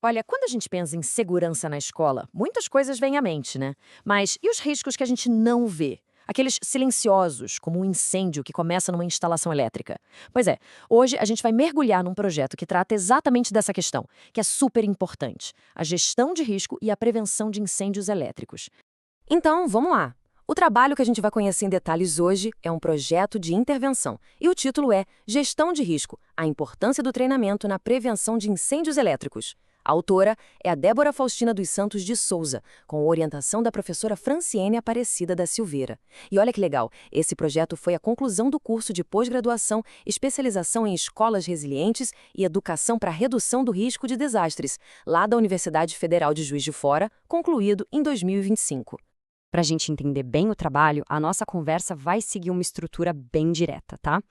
Olha, quando a gente pensa em segurança na escola, muitas coisas vêm à mente, né? Mas e os riscos que a gente não vê? Aqueles silenciosos, como um incêndio que começa numa instalação elétrica. Pois é, hoje a gente vai mergulhar num projeto que trata exatamente dessa questão, que é super importante: a gestão de risco e a prevenção de incêndios elétricos. Então, vamos lá. O trabalho que a gente vai conhecer em detalhes hoje é um projeto de intervenção. E o título é Gestão de Risco: a importância do treinamento na prevenção de incêndios elétricos. A autora é a Débora Faustina dos Santos de Souza, com orientação da professora Franciene Aparecida da Silveira. E olha que legal, esse projeto foi a conclusão do curso de pós-graduação, especialização em escolas resilientes e educação para redução do risco de desastres, lá da Universidade Federal de Juiz de Fora, concluído em 2025. Para a gente entender bem o trabalho, a nossa conversa vai seguir uma estrutura bem direta, tá?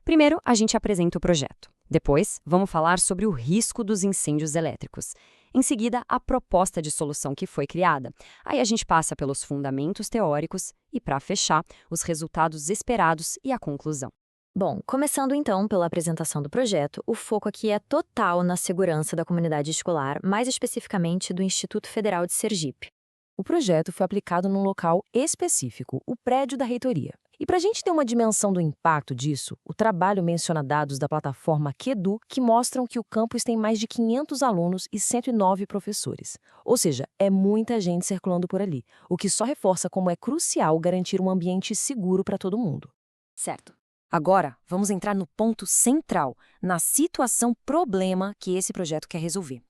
Primeiro, a gente apresenta o projeto. Depois, vamos falar sobre o risco dos incêndios elétricos. Em seguida, a proposta de solução que foi criada. Aí a gente passa pelos fundamentos teóricos e, para fechar, os resultados esperados e a conclusão. Bom, começando então pela apresentação do projeto, o foco aqui é total na segurança da comunidade escolar, mais especificamente do Instituto Federal de Sergipe. O projeto foi aplicado num local específico, o prédio da reitoria. E para a gente ter uma dimensão do impacto disso, o trabalho menciona dados da plataforma Quedu que mostram que o campus tem mais de 500 alunos e 109 professores. Ou seja, é muita gente circulando por ali, o que só reforça como é crucial garantir um ambiente seguro para todo mundo. Certo. Agora, vamos entrar no ponto central, na situação problema que esse projeto quer resolver.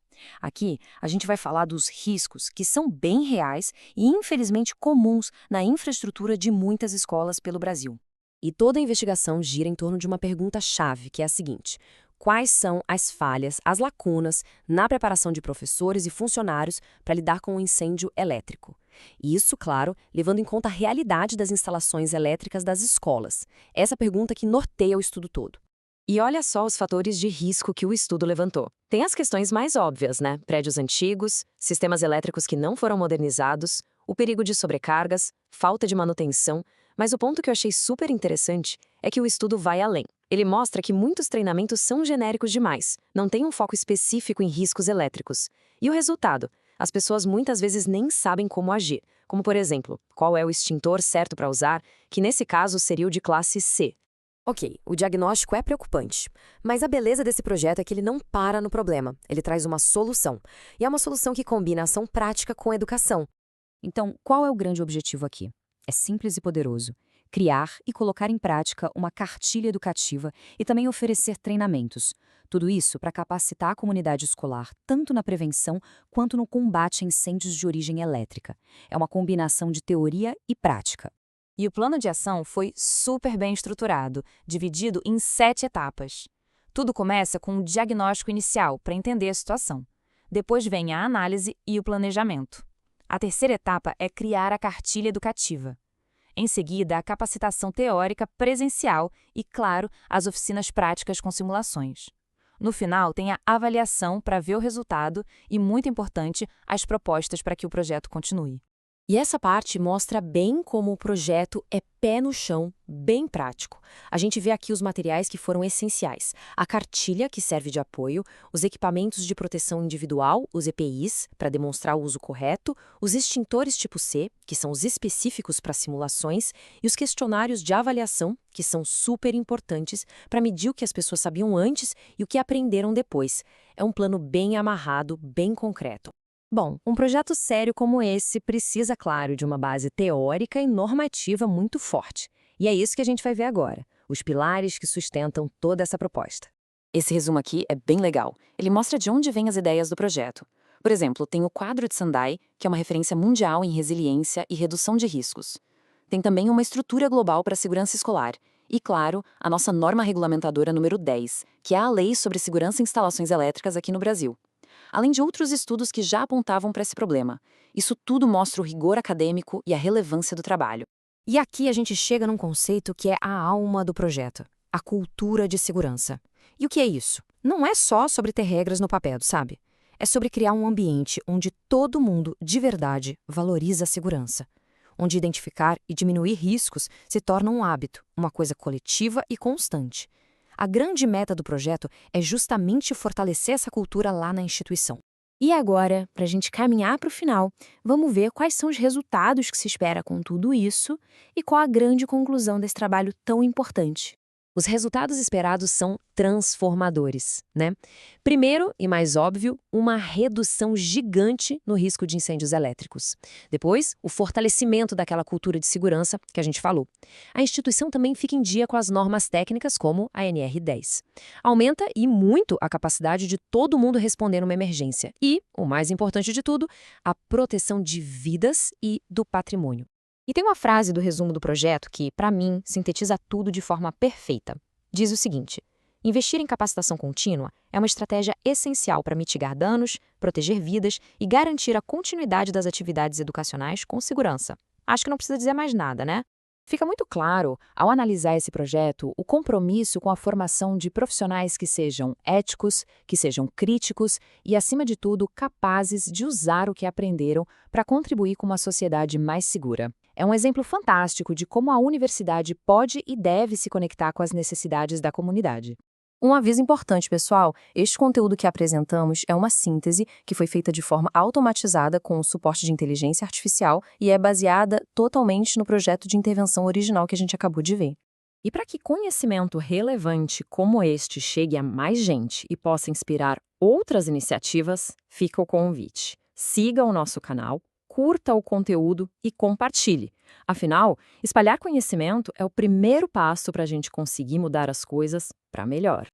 Aqui, a gente vai falar dos riscos que são bem reais e infelizmente comuns na infraestrutura de muitas escolas pelo Brasil. E toda a investigação gira em torno de uma pergunta-chave, que é a seguinte: quais são as falhas, as lacunas na preparação de professores e funcionários para lidar com o incêndio elétrico? Isso, claro, levando em conta a realidade das instalações elétricas das escolas. Essa pergunta que norteia o estudo todo. E olha só os fatores de risco que o estudo levantou. Tem as questões mais óbvias, né? Prédios antigos, sistemas elétricos que não foram modernizados, o perigo de sobrecargas, falta de manutenção. Mas o ponto que eu achei super interessante é que o estudo vai além. Ele mostra que muitos treinamentos são genéricos demais, não tem um foco específico em riscos elétricos. E o resultado? As pessoas muitas vezes nem sabem como agir. Como, por exemplo, qual é o extintor certo para usar, que nesse caso seria o de classe C. Ok, o diagnóstico é preocupante, mas a beleza desse projeto é que ele não para no problema, ele traz uma solução. E é uma solução que combina ação prática com educação. Então, qual é o grande objetivo aqui? É simples e poderoso: criar e colocar em prática uma cartilha educativa e também oferecer treinamentos. Tudo isso para capacitar a comunidade escolar tanto na prevenção quanto no combate a incêndios de origem elétrica. É uma combinação de teoria e prática. E o plano de ação foi super bem estruturado, dividido em 7 etapas. Tudo começa com um diagnóstico inicial para entender a situação. Depois vem a análise e o planejamento. A terceira etapa é criar a cartilha educativa. Em seguida, a capacitação teórica presencial e, claro, as oficinas práticas com simulações. No final, tem a avaliação para ver o resultado e, muito importante, as propostas para que o projeto continue. E essa parte mostra bem como o projeto é pé no chão, bem prático. A gente vê aqui os materiais que foram essenciais: a cartilha, que serve de apoio, os equipamentos de proteção individual, os EPIs, para demonstrar o uso correto, os extintores tipo C, que são os específicos para simulações, e os questionários de avaliação, que são super importantes para medir o que as pessoas sabiam antes e o que aprenderam depois. É um plano bem amarrado, bem concreto. Bom, um projeto sério como esse precisa, claro, de uma base teórica e normativa muito forte. E é isso que a gente vai ver agora, os pilares que sustentam toda essa proposta. Esse resumo aqui é bem legal. Ele mostra de onde vêm as ideias do projeto. Por exemplo, tem o quadro de Sendai, que é uma referência mundial em resiliência e redução de riscos. Tem também uma estrutura global para a segurança escolar. E, claro, a nossa norma regulamentadora número 10, que é a lei sobre segurança em instalações elétricas aqui no Brasil. Além de outros estudos que já apontavam para esse problema. Isso tudo mostra o rigor acadêmico e a relevância do trabalho. E aqui a gente chega num conceito que é a alma do projeto: a cultura de segurança. E o que é isso? Não é só sobre ter regras no papel, sabe? É sobre criar um ambiente onde todo mundo, de verdade, valoriza a segurança. Onde identificar e diminuir riscos se torna um hábito, uma coisa coletiva e constante. A grande meta do projeto é justamente fortalecer essa cultura lá na instituição. E agora, para a gente caminhar para o final, vamos ver quais são os resultados que se espera com tudo isso e qual a grande conclusão desse trabalho tão importante. Os resultados esperados são transformadores, né? Primeiro, e mais óbvio, uma redução gigante no risco de incêndios elétricos. Depois, o fortalecimento daquela cultura de segurança que a gente falou. A instituição também fica em dia com as normas técnicas como a NR10. Aumenta e muito a capacidade de todo mundo responder numa emergência. E, o mais importante de tudo, a proteção de vidas e do patrimônio. E tem uma frase do resumo do projeto que, para mim, sintetiza tudo de forma perfeita. Diz o seguinte: investir em capacitação contínua é uma estratégia essencial para mitigar danos, proteger vidas e garantir a continuidade das atividades educacionais com segurança. Acho que não precisa dizer mais nada, né? Fica muito claro, ao analisar esse projeto, o compromisso com a formação de profissionais que sejam éticos, que sejam críticos e, acima de tudo, capazes de usar o que aprenderam para contribuir com uma sociedade mais segura. É um exemplo fantástico de como a universidade pode e deve se conectar com as necessidades da comunidade. Um aviso importante, pessoal: este conteúdo que apresentamos é uma síntese que foi feita de forma automatizada com o suporte de inteligência artificial e é baseada totalmente no projeto de intervenção original que a gente acabou de ver. E para que conhecimento relevante como este chegue a mais gente e possa inspirar outras iniciativas, fica o convite. Siga o nosso canal, curta o conteúdo e compartilhe. Afinal, espalhar conhecimento é o primeiro passo para a gente conseguir mudar as coisas para melhor.